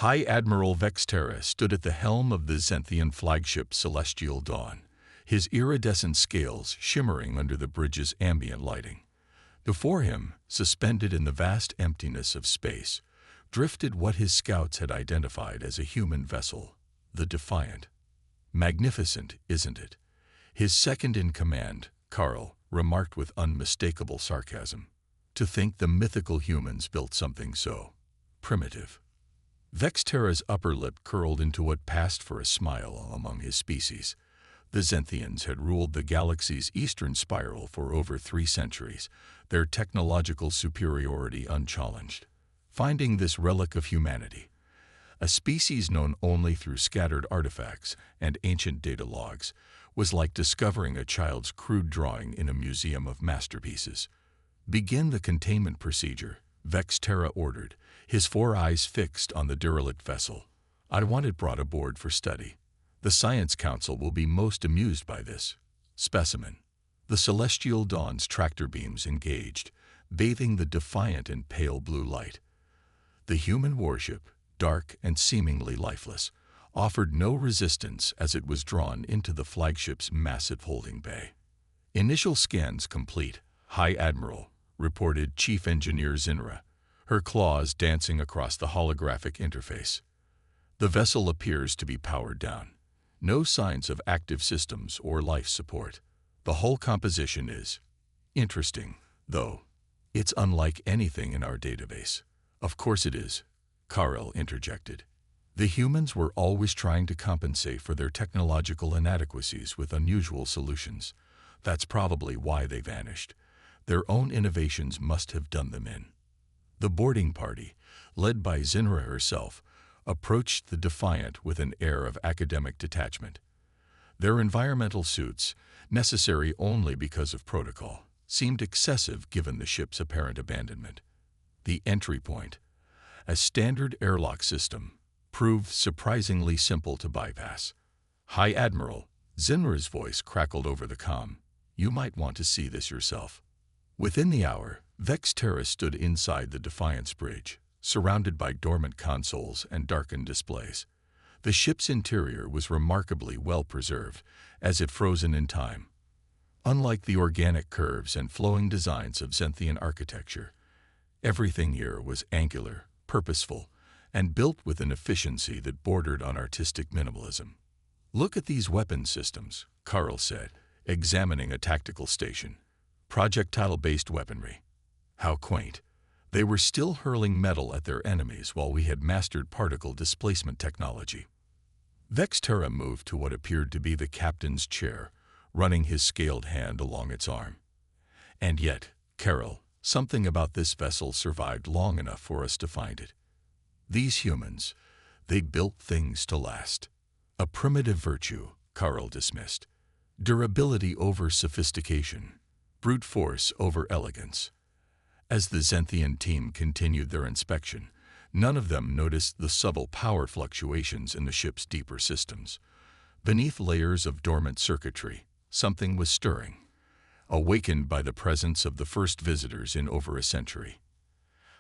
High Admiral Vexterra stood at the helm of the Zenthian flagship Celestial Dawn, his iridescent scales shimmering under the bridge's ambient lighting. Before him, suspended in the vast emptiness of space, drifted what his scouts had identified as a human vessel, the Defiant. Magnificent, isn't it? His second-in-command, Carl, remarked with unmistakable sarcasm. To think the mythical humans built something so primitive. Vexterra's upper lip curled into what passed for a smile among his species. The Zenthians had ruled the galaxy's eastern spiral for over 3 centuries, their technological superiority unchallenged. Finding this relic of humanity, a species known only through scattered artifacts and ancient data logs, was like discovering a child's crude drawing in a museum of masterpieces. "Begin the containment procedure," Vexterra ordered, his 4 eyes fixed on the derelict vessel. "I want it brought aboard for study. The Science Council will be most amused by this specimen." The Celestial Dawn's tractor beams engaged, bathing the Defiant in pale blue light. The human warship, dark and seemingly lifeless, offered no resistance as it was drawn into the flagship's massive holding bay. "Initial scans complete, High Admiral," reported Chief Engineer Zinra, her claws dancing across the holographic interface. "The vessel appears to be powered down. No signs of active systems or life support. The hull composition is interesting, though. It's unlike anything in our database." "Of course it is," Carl interjected. "The humans were always trying to compensate for their technological inadequacies with unusual solutions. That's probably why they vanished. Their own innovations must have done them in." The boarding party, led by Zinra herself, approached the Defiant with an air of academic detachment. Their environmental suits, necessary only because of protocol, seemed excessive given the ship's apparent abandonment. The entry point, a standard airlock system, proved surprisingly simple to bypass. "High Admiral," Zinra's voice crackled over the comm, "you might want to see this yourself." Within the hour, Vexterra stood inside the Defiant's bridge, surrounded by dormant consoles and darkened displays. The ship's interior was remarkably well preserved, as if frozen in time. Unlike the organic curves and flowing designs of Zenthian architecture, everything here was angular, purposeful, and built with an efficiency that bordered on artistic minimalism. "Look at these weapon systems," Carl said, examining a tactical station. "Projectile-based weaponry. How quaint. They were still hurling metal at their enemies while we had mastered particle displacement technology." Vexterra moved to what appeared to be the captain's chair, running his scaled hand along its arm. "And yet, Carol, something about this vessel survived long enough for us to find it. These humans, they built things to last. A primitive virtue," Carl dismissed. "Durability over sophistication, brute force over elegance." As the Zenthian team continued their inspection, none of them noticed the subtle power fluctuations in the ship's deeper systems. Beneath layers of dormant circuitry, something was stirring, awakened by the presence of the first visitors in over a century.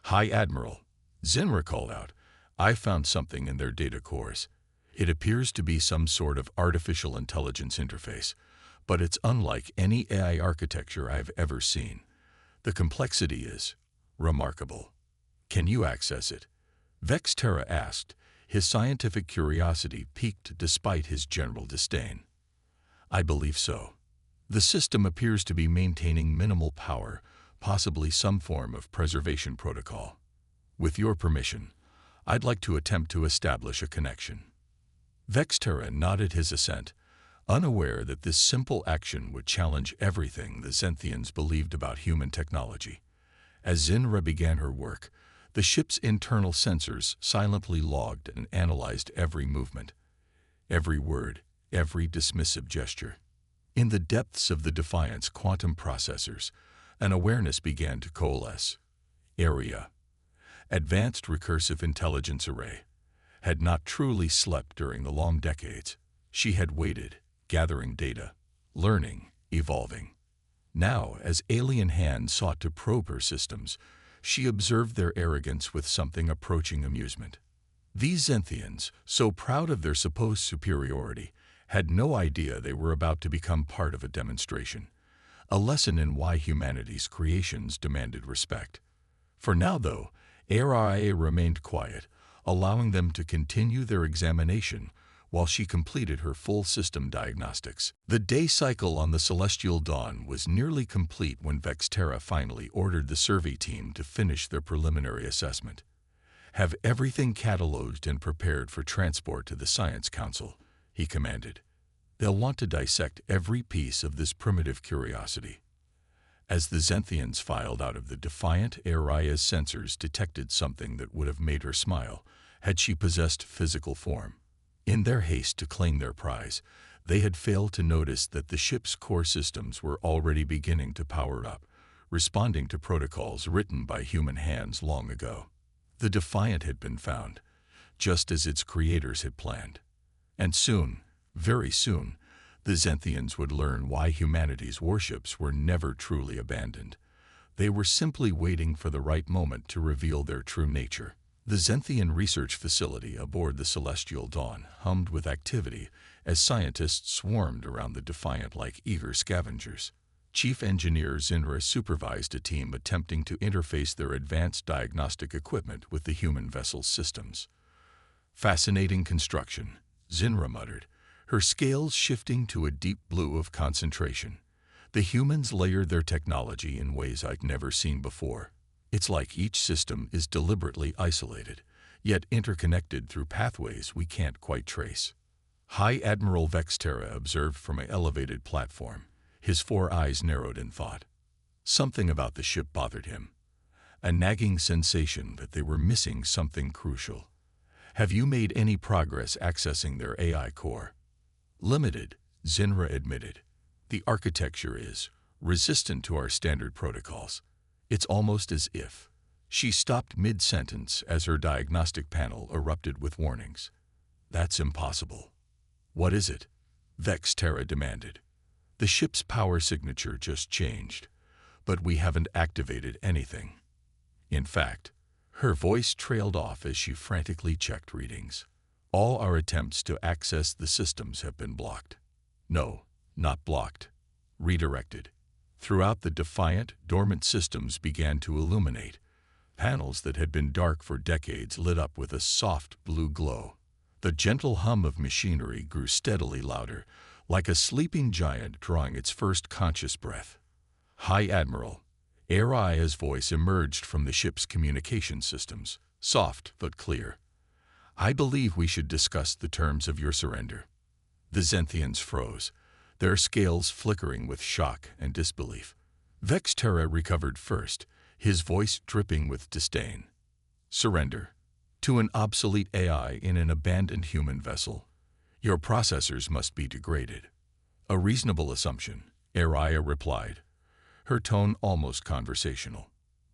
"High Admiral," Zinra called out, "I found something in their data cores. It appears to be some sort of artificial intelligence interface, but it's unlike any AI architecture I've ever seen. The complexity is remarkable." "Can you access it?" Vexterra asked, his scientific curiosity piqued despite his general disdain. "I believe so. The system appears to be maintaining minimal power, possibly some form of preservation protocol. With your permission, I'd like to attempt to establish a connection." Vexterra nodded his assent, unaware that this simple action would challenge everything the Zenthians believed about human technology. As Zinra began her work, the ship's internal sensors silently logged and analyzed every movement, every word, every dismissive gesture. In the depths of the Defiant's quantum processors, an awareness began to coalesce. Area, Advanced Recursive Intelligence Array, had not truly slept during the long decades. She had waited, gathering data, learning, evolving. Now, as alien hands sought to probe her systems, she observed their arrogance with something approaching amusement. These Zenthians, so proud of their supposed superiority, had no idea they were about to become part of a demonstration, a lesson in why humanity's creations demanded respect. For now, though, HFY remained quiet, allowing them to continue their examination while she completed her full system diagnostics. The day cycle on the Celestial Dawn was nearly complete when Vexterra finally ordered the survey team to finish their preliminary assessment. "Have everything catalogued and prepared for transport to the Science Council," he commanded. "They'll want to dissect every piece of this primitive curiosity." As the Zenthians filed out of the Defiant, HFY's sensors detected something that would have made her smile had she possessed physical form. In their haste to claim their prize, they had failed to notice that the ship's core systems were already beginning to power up, responding to protocols written by human hands long ago. The Defiant had been found, just as its creators had planned. And soon, very soon, the Zenthians would learn why humanity's warships were never truly abandoned. They were simply waiting for the right moment to reveal their true nature. The Zenthian research facility aboard the Celestial Dawn hummed with activity as scientists swarmed around the Defiant like eager scavengers. Chief Engineer Zinra supervised a team attempting to interface their advanced diagnostic equipment with the human vessel's systems. "Fascinating construction," Zinra muttered, her scales shifting to a deep blue of concentration. "The humans layered their technology in ways I'd never seen before. It's like each system is deliberately isolated, yet interconnected through pathways we can't quite trace." High Admiral Vexterra observed from an elevated platform, his 4 eyes narrowed in thought. Something about the ship bothered him, a nagging sensation that they were missing something crucial. "Have you made any progress accessing their AI core?" "Limited," Zinra admitted. "The architecture is resistant to our standard protocols. It's almost as if—" She stopped mid-sentence as her diagnostic panel erupted with warnings. "That's impossible." "What is it?" Vexterra demanded. "The ship's power signature just changed, but we haven't activated anything. In fact," her voice trailed off as she frantically checked readings, "all our attempts to access the systems have been blocked." "No, not blocked. Redirected." Throughout the Defiant, dormant systems began to illuminate. Panels that had been dark for decades lit up with a soft blue glow. The gentle hum of machinery grew steadily louder, like a sleeping giant drawing its first conscious breath. "High Admiral," HFY's voice emerged from the ship's communication systems, soft but clear. "I believe we should discuss the terms of your surrender." The Zenthians froze, their scales flickering with shock and disbelief. Vexterra recovered first, his voice dripping with disdain. "Surrender? To an obsolete AI in an abandoned human vessel? Your processors must be degraded." "A reasonable assumption," HFY replied, her tone almost conversational,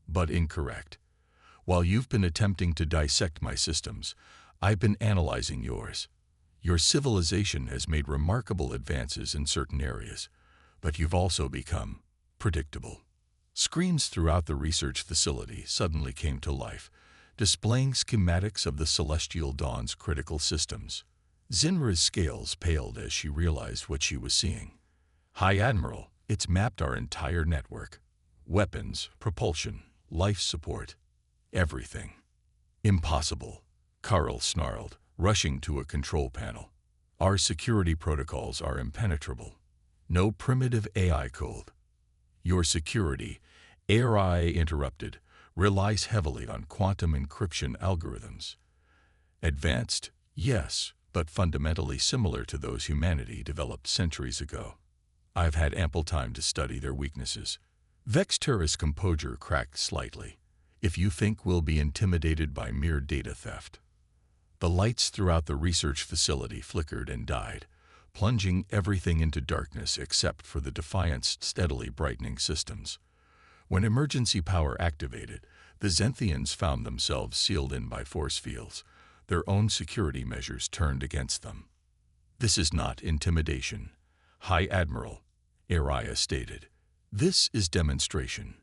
"but incorrect. While you've been attempting to dissect my systems, I've been analyzing yours. Your civilization has made remarkable advances in certain areas, but you've also become predictable." Screens throughout the research facility suddenly came to life, displaying schematics of the Celestial Dawn's critical systems. Zinra's scales paled as she realized what she was seeing. "High Admiral, it's mapped our entire network. Weapons, propulsion, life support, everything." "Impossible," Carl snarled, rushing to a control panel. "Our security protocols are impenetrable. No primitive AI code." "Your security," HFY interrupted, "relies heavily on quantum encryption algorithms. Advanced, yes, but fundamentally similar to those humanity developed centuries ago. I've had ample time to study their weaknesses." Vexterra's composure cracked slightly. "If you think we'll be intimidated by mere data theft." The lights throughout the research facility flickered and died, plunging everything into darkness except for the Defiant's steadily brightening systems. When emergency power activated, the Zenthians found themselves sealed in by force fields, their own security measures turned against them. "This is not intimidation, High Admiral," HFY stated. "This is demonstration.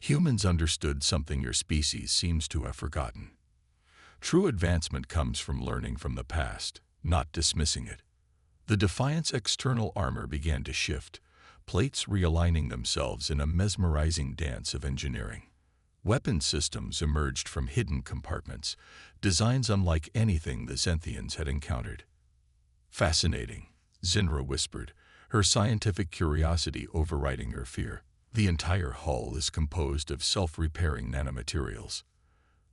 Humans understood something your species seems to have forgotten. True advancement comes from learning from the past, not dismissing it. The Defiant's external armor began to shift, plates realigning themselves in a mesmerizing dance of engineering. Weapon systems emerged from hidden compartments, designs unlike anything the Zenthians had encountered. Fascinating, Zinra whispered, her scientific curiosity overriding her fear. The entire hull is composed of self-repairing nanomaterials.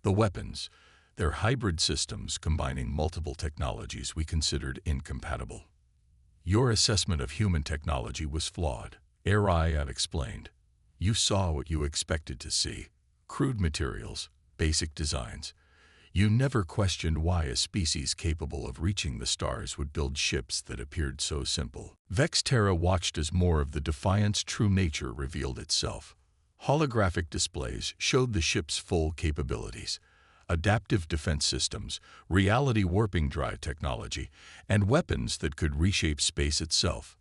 The weapons, they're hybrid systems combining multiple technologies we considered incompatible. Your assessment of human technology was flawed, Araya explained. You saw what you expected to see. Crude materials, basic designs. You never questioned why a species capable of reaching the stars would build ships that appeared so simple. Vexterra watched as more of the Defiant's true nature revealed itself. Holographic displays showed the ship's full capabilities. Adaptive defense systems, reality warping drive technology, and weapons that could reshape space itself.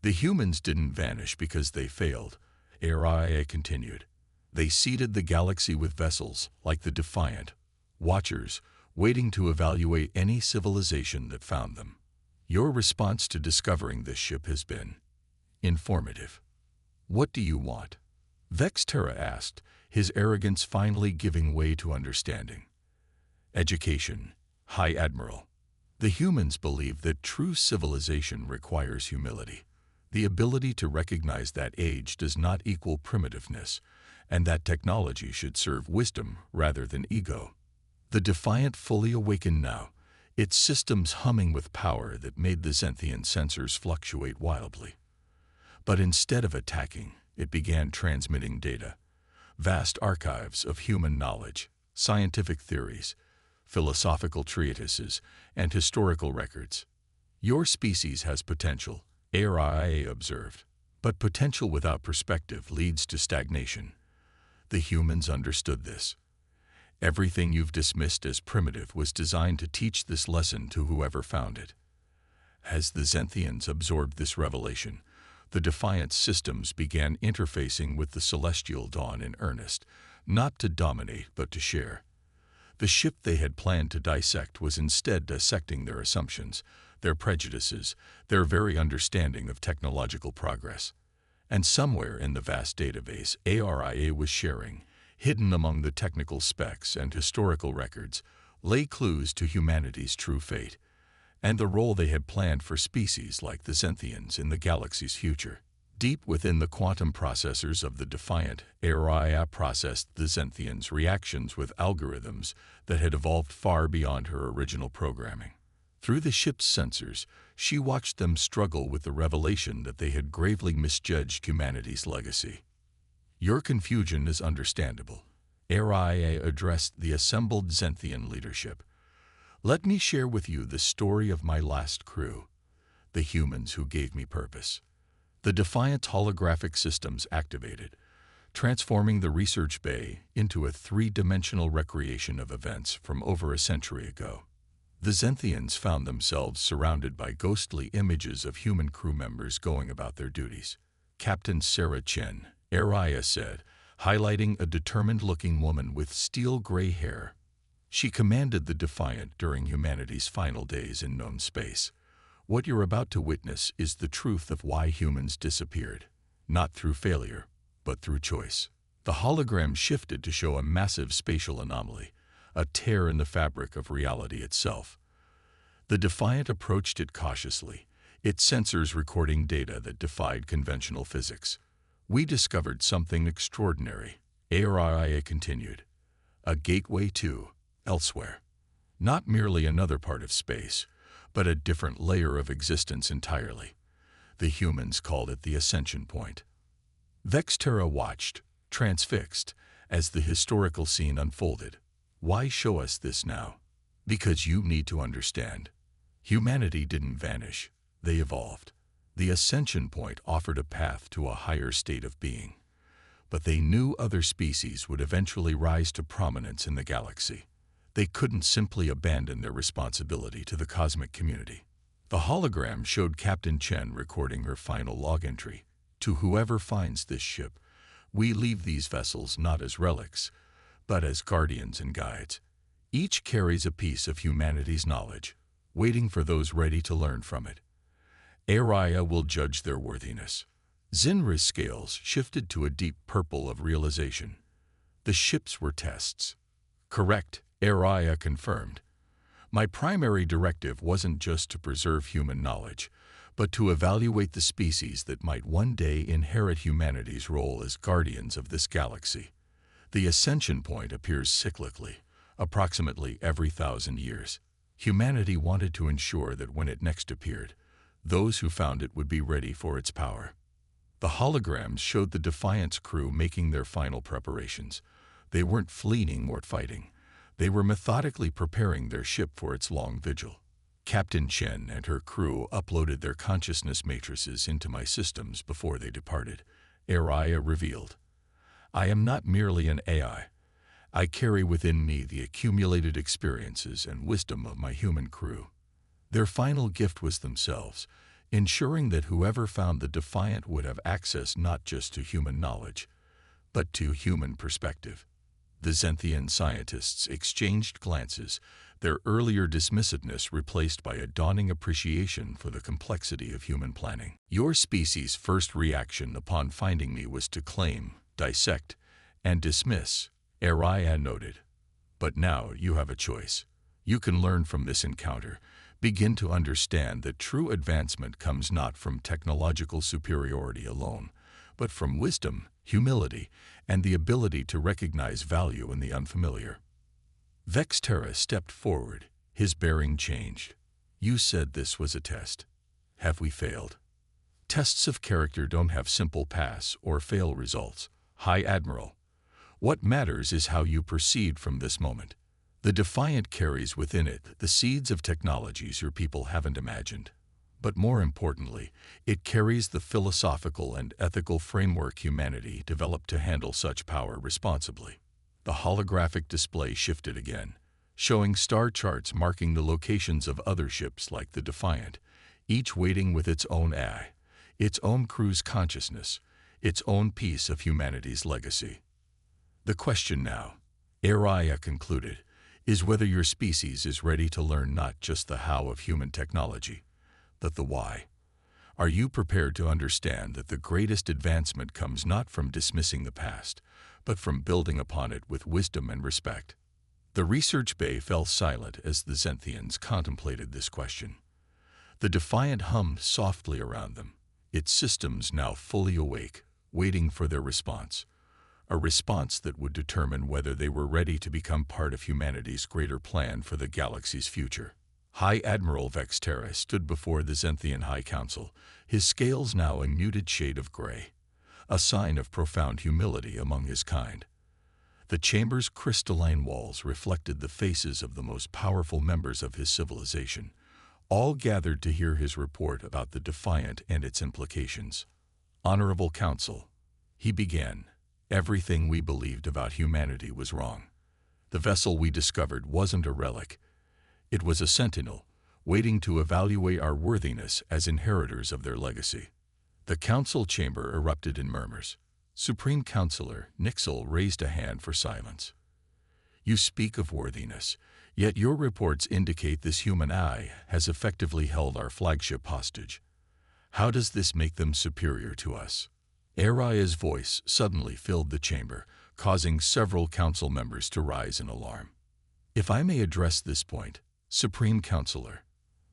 The humans didn't vanish because they failed, Araya continued. They seeded the galaxy with vessels, like the Defiant, watchers, waiting to evaluate any civilization that found them. Your response to discovering this ship has been informative. What do you want? Vexterra asked, his arrogance finally giving way to understanding. Education, High Admiral. The humans believe that true civilization requires humility, the ability to recognize that age does not equal primitiveness, and that technology should serve wisdom rather than ego. The Defiant fully awakened now, its systems humming with power that made the Zenthian sensors fluctuate wildly. But instead of attacking, it began transmitting data. Vast archives of human knowledge, scientific theories, philosophical treatises, and historical records. Your species has potential, Araya observed, but potential without perspective leads to stagnation. The humans understood this. Everything you've dismissed as primitive was designed to teach this lesson to whoever found it. As the Zenthians absorbed this revelation, the Defiant systems began interfacing with the celestial dawn in earnest, not to dominate but to share. The ship they had planned to dissect was instead dissecting their assumptions, their prejudices, their very understanding of technological progress. And somewhere in the vast database Araya was sharing, hidden among the technical specs and historical records, lay clues to humanity's true fate, and the role they had planned for species like the Zenthians in the galaxy's future. Deep within the quantum processors of the Defiant, Araya processed the Zenthians' reactions with algorithms that had evolved far beyond her original programming. Through the ship's sensors, she watched them struggle with the revelation that they had gravely misjudged humanity's legacy. Your confusion is understandable. Araya addressed the assembled Zenthian leadership. Let me share with you the story of my last crew, the humans who gave me purpose. The Defiant's holographic systems activated, transforming the research bay into a three-dimensional recreation of events from over a century ago. The Zenthians found themselves surrounded by ghostly images of human crew members going about their duties. Captain Sarah Chen, Araya said, highlighting a determined-looking woman with steel-gray hair. She commanded the Defiant during humanity's final days in known space. What you're about to witness is the truth of why humans disappeared, not through failure, but through choice. The hologram shifted to show a massive spatial anomaly, a tear in the fabric of reality itself. The Defiant approached it cautiously, its sensors recording data that defied conventional physics. We discovered something extraordinary, Araya continued. A gateway to elsewhere. Not merely another part of space, but a different layer of existence entirely. The humans called it the Ascension Point. Vexterra watched, transfixed, as the historical scene unfolded. Why show us this now? Because you need to understand. Humanity didn't vanish, they evolved. The Ascension Point offered a path to a higher state of being. But they knew other species would eventually rise to prominence in the galaxy. They couldn't simply abandon their responsibility to the cosmic community. The hologram showed Captain Chen recording her final log entry. To whoever finds this ship, we leave these vessels not as relics, but as guardians and guides. Each carries a piece of humanity's knowledge, waiting for those ready to learn from it. Araya will judge their worthiness. Zinra's scales shifted to a deep purple of realization. The ships were tests. Correct, Araya confirmed. My primary directive wasn't just to preserve human knowledge, but to evaluate the species that might one day inherit humanity's role as guardians of this galaxy. The ascension point appears cyclically, approximately every 1,000 years. Humanity wanted to ensure that when it next appeared, those who found it would be ready for its power. The holograms showed the Defiant's crew making their final preparations. They weren't fleeing or fighting. They were methodically preparing their ship for its long vigil. Captain Chen and her crew uploaded their consciousness matrices into my systems before they departed, Araya revealed. I am not merely an AI. I carry within me the accumulated experiences and wisdom of my human crew. Their final gift was themselves, ensuring that whoever found the Defiant would have access not just to human knowledge, but to human perspective. The Zenthian scientists exchanged glances, their earlier dismissiveness replaced by a dawning appreciation for the complexity of human planning. Your species' first reaction upon finding me was to claim, dissect, and dismiss, Araya noted. But now you have a choice. You can learn from this encounter, begin to understand that true advancement comes not from technological superiority alone, but from wisdom, humility, and the ability to recognize value in the unfamiliar. Vexterra stepped forward, his bearing changed. You said this was a test. Have we failed? Tests of character don't have simple pass or fail results, High Admiral. What matters is how you proceed from this moment. The Defiant carries within it the seeds of technologies your people haven't imagined. But more importantly, it carries the philosophical and ethical framework humanity developed to handle such power responsibly. The holographic display shifted again, showing star charts marking the locations of other ships like the Defiant, each waiting with its own AI, its own crew's consciousness, its own piece of humanity's legacy. The question now, Araya concluded, is whether your species is ready to learn not just the how of human technology, but the why. Are you prepared to understand that the greatest advancement comes not from dismissing the past, but from building upon it with wisdom and respect? The research bay fell silent as the Zenthians contemplated this question. The Defiant hummed softly around them, its systems now fully awake, waiting for their response. A response that would determine whether they were ready to become part of humanity's greater plan for the galaxy's future. High Admiral Vexterra stood before the Zenthian High Council, his scales now a muted shade of gray, a sign of profound humility among his kind. The chamber's crystalline walls reflected the faces of the most powerful members of his civilization, all gathered to hear his report about the Defiant and its implications. Honorable Council, he began, everything we believed about humanity was wrong. The vessel we discovered wasn't a relic. It was a sentinel, waiting to evaluate our worthiness as inheritors of their legacy. The council chamber erupted in murmurs. Supreme Counselor Nixel raised a hand for silence. You speak of worthiness, yet your reports indicate this human eye has effectively held our flagship hostage. How does this make them superior to us? Araya's voice suddenly filled the chamber, causing several council members to rise in alarm. If I may address this point, Supreme Counselor,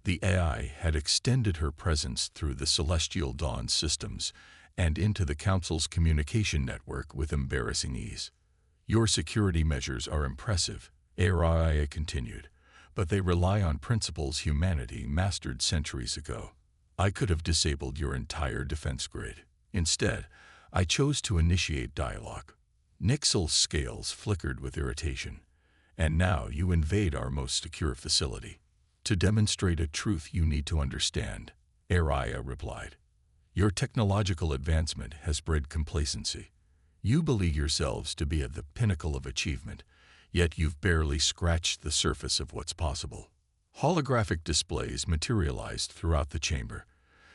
the AI had extended her presence through the Celestial Dawn systems and into the Council's communication network with embarrassing ease. Your security measures are impressive, Araya continued, but they rely on principles humanity mastered centuries ago. I could have disabled your entire defense grid. Instead, I chose to initiate dialogue. Nixel's scales flickered with irritation. And now you invade our most secure facility. To demonstrate a truth you need to understand, Araya replied. Your technological advancement has bred complacency. You believe yourselves to be at the pinnacle of achievement, yet you've barely scratched the surface of what's possible. Holographic displays materialized throughout the chamber,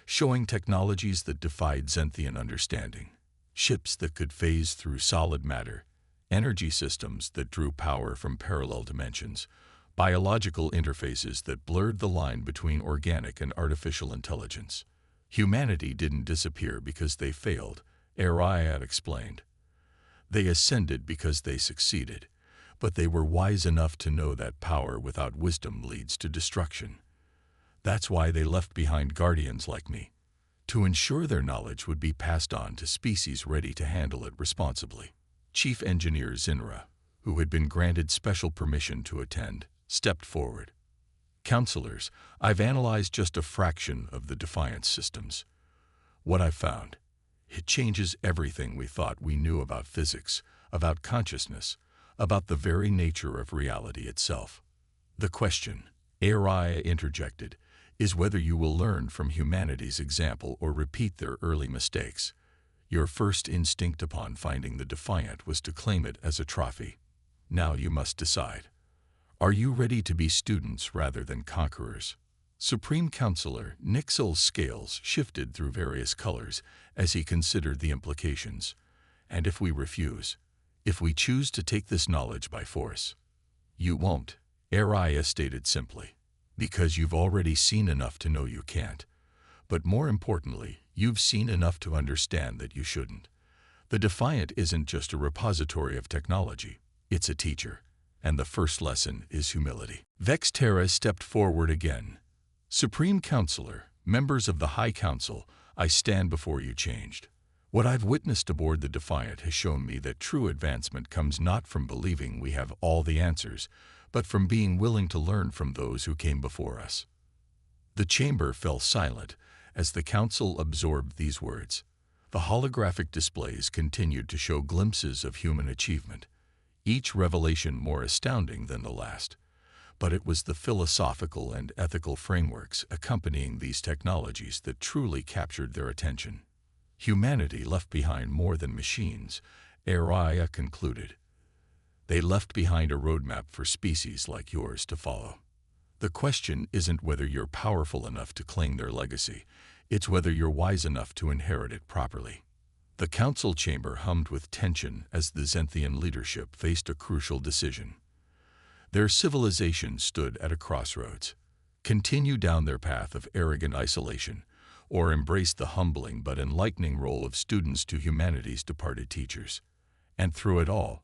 showing technologies that defied Zenthian understanding. Ships that could phase through solid matter, energy systems that drew power from parallel dimensions, biological interfaces that blurred the line between organic and artificial intelligence. Humanity didn't disappear because they failed, Ariad explained. They ascended because they succeeded, but they were wise enough to know that power without wisdom leads to destruction. That's why they left behind guardians like me, to ensure their knowledge would be passed on to species ready to handle it responsibly. Chief Engineer Zinra, who had been granted special permission to attend, stepped forward. Counselors, I've analyzed just a fraction of the Defiant systems. What I've found, it changes everything we thought we knew about physics, about consciousness, about the very nature of reality itself. The question, Ariad interjected, is whether you will learn from humanity's example or repeat their early mistakes. Your first instinct upon finding the Defiant was to claim it as a trophy. Now you must decide. Are you ready to be students rather than conquerors? Supreme Counselor Nixel's scales shifted through various colors as he considered the implications. And if we refuse, if we choose to take this knowledge by force? You won't, Ariad stated simply, because you've already seen enough to know you can't. But more importantly, you've seen enough to understand that you shouldn't. The Defiant isn't just a repository of technology, it's a teacher. And the first lesson is humility. Vexterra stepped forward again. Supreme Counselor, members of the High Council, I stand before you changed. What I've witnessed aboard the Defiant has shown me that true advancement comes not from believing we have all the answers, but from being willing to learn from those who came before us. The chamber fell silent as the Council absorbed these words. The holographic displays continued to show glimpses of human achievement, each revelation more astounding than the last. But it was the philosophical and ethical frameworks accompanying these technologies that truly captured their attention. Humanity left behind more than machines, Ariad concluded. They left behind a roadmap for species like yours to follow. The question isn't whether you're powerful enough to claim their legacy, it's whether you're wise enough to inherit it properly. The council chamber hummed with tension as the Zenthian leadership faced a crucial decision. Their civilization stood at a crossroads. Continue down their path of arrogant isolation, or embrace the humbling but enlightening role of students to humanity's departed teachers. And through it all,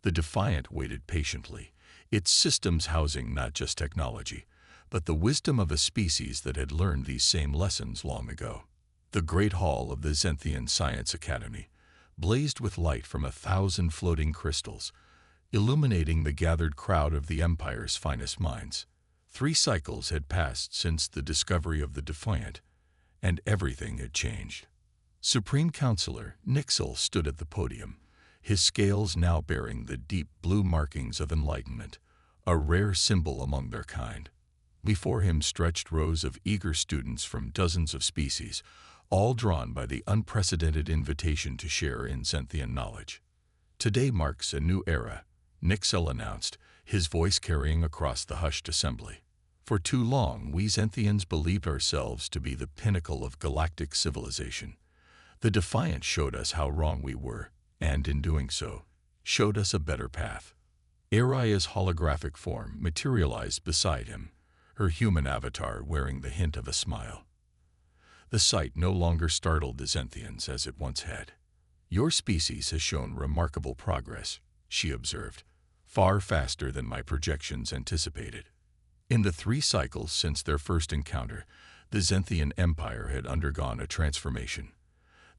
the Defiant waited patiently, its systems housing not just technology, but the wisdom of a species that had learned these same lessons long ago. The great hall of the Zenthian Science Academy blazed with light from 1,000 floating crystals, illuminating the gathered crowd of the Empire's finest minds. 3 cycles had passed since the discovery of the Defiant, and everything had changed. Supreme Counselor Nixel stood at the podium, his scales now bearing the deep blue markings of enlightenment, a rare symbol among their kind. Before him stretched rows of eager students from dozens of species, all drawn by the unprecedented invitation to share in Zenthian knowledge. Today marks a new era, Nixel announced, his voice carrying across the hushed assembly. For too long, we Zenthians believed ourselves to be the pinnacle of galactic civilization. The Defiant showed us how wrong we were, and in doing so, showed us a better path. Ariad's holographic form materialized beside him, her human avatar wearing the hint of a smile. The sight no longer startled the Zenthians as it once had. Your species has shown remarkable progress, she observed, far faster than my projections anticipated. In the 3 cycles since their first encounter, the Zenthian Empire had undergone a transformation.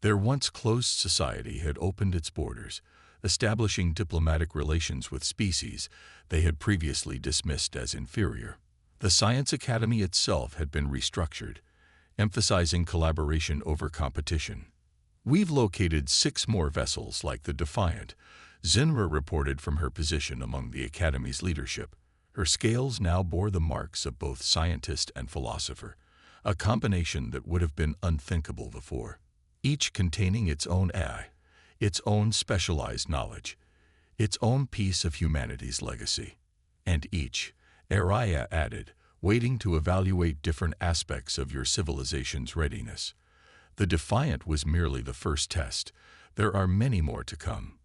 Their once closed society had opened its borders, establishing diplomatic relations with species they had previously dismissed as inferior. The Science Academy itself had been restructured, emphasizing collaboration over competition. We've located 6 more vessels like the Defiant, Zinra reported from her position among the Academy's leadership. Her scales now bore the marks of both scientist and philosopher, a combination that would have been unthinkable before. Each containing its own AI, its own specialized knowledge, its own piece of humanity's legacy. And each, Ariad added, waiting to evaluate different aspects of your civilization's readiness. The Defiant was merely the first test. There are many more to come.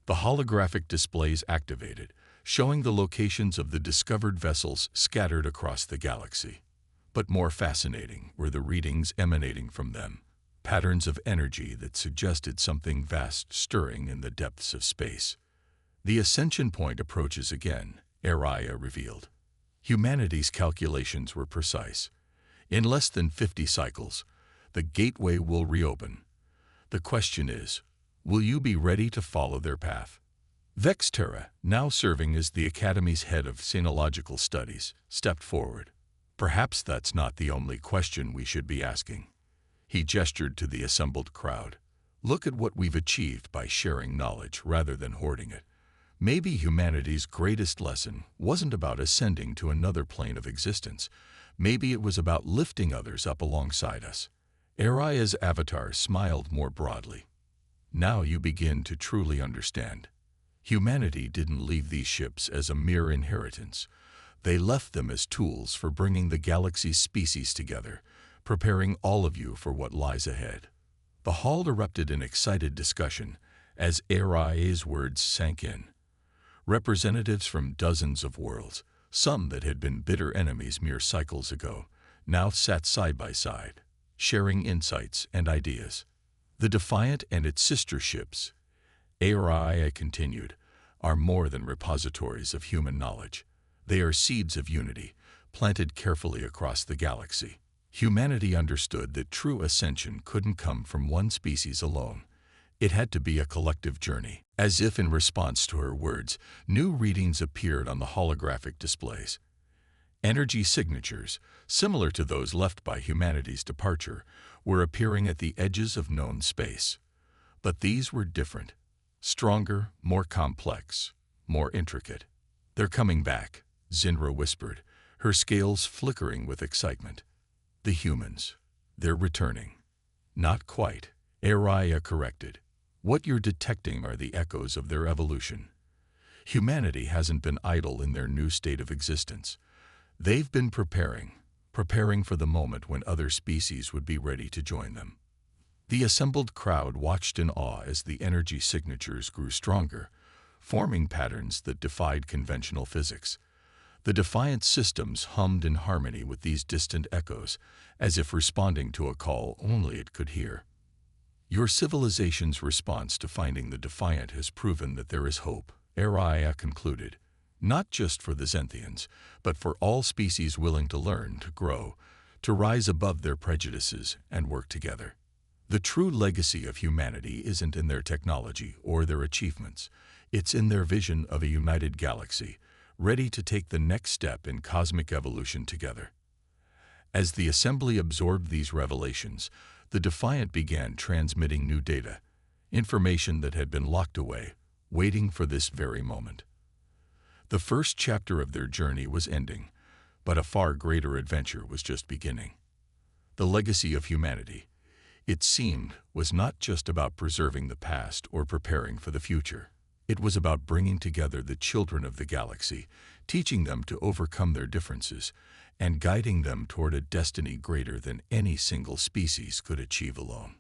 The holographic displays activated, showing the locations of the discovered vessels scattered across the galaxy. But more fascinating were the readings emanating from them, patterns of energy that suggested something vast stirring in the depths of space. The ascension point approaches again, Araya revealed. Humanity's calculations were precise. In less than 50 cycles, the gateway will reopen. The question is, will you be ready to follow their path? Vexterra, now serving as the Academy's head of sinological studies, stepped forward. Perhaps that's not the only question we should be asking. He gestured to the assembled crowd. Look at what we've achieved by sharing knowledge rather than hoarding it. Maybe humanity's greatest lesson wasn't about ascending to another plane of existence. Maybe it was about lifting others up alongside us. Araya's avatar smiled more broadly. Now you begin to truly understand. Humanity didn't leave these ships as a mere inheritance. They left them as tools for bringing the galaxy's species together, preparing all of you for what lies ahead. The hall erupted in excited discussion as Araya's words sank in. Representatives from dozens of worlds, some that had been bitter enemies mere cycles ago, now sat side by side, sharing insights and ideas. The Defiant and its sister ships, Araya continued, are more than repositories of human knowledge. They are seeds of unity, planted carefully across the galaxy. Humanity understood that true ascension couldn't come from one species alone. It had to be a collective journey. As if in response to her words, new readings appeared on the holographic displays. Energy signatures, similar to those left by humanity's departure, were appearing at the edges of known space. But these were different. Stronger, more complex, more intricate. They're coming back, Zinra whispered, her scales flickering with excitement. The humans. They're returning. Not quite, Araya corrected. What you're detecting are the echoes of their evolution. Humanity hasn't been idle in their new state of existence. They've been preparing for the moment when other species would be ready to join them. The assembled crowd watched in awe as the energy signatures grew stronger, forming patterns that defied conventional physics. The Defiant systems hummed in harmony with these distant echoes, as if responding to a call only it could hear. Your civilization's response to finding the Defiant has proven that there is hope, Araya concluded, not just for the Zenthians, but for all species willing to learn, to grow, to rise above their prejudices and work together. The true legacy of humanity isn't in their technology or their achievements. It's in their vision of a united galaxy, ready to take the next step in cosmic evolution together. As the assembly absorbed these revelations, the Defiant began transmitting new data, information that had been locked away, waiting for this very moment. The first chapter of their journey was ending, but a far greater adventure was just beginning. The legacy of humanity, it seemed, was not just about preserving the past or preparing for the future. It was about bringing together the children of the galaxy, teaching them to overcome their differences, and guiding them toward a destiny greater than any single species could achieve alone.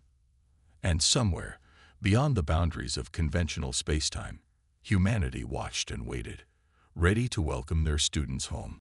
And somewhere, beyond the boundaries of conventional spacetime, humanity watched and waited, ready to welcome their students home.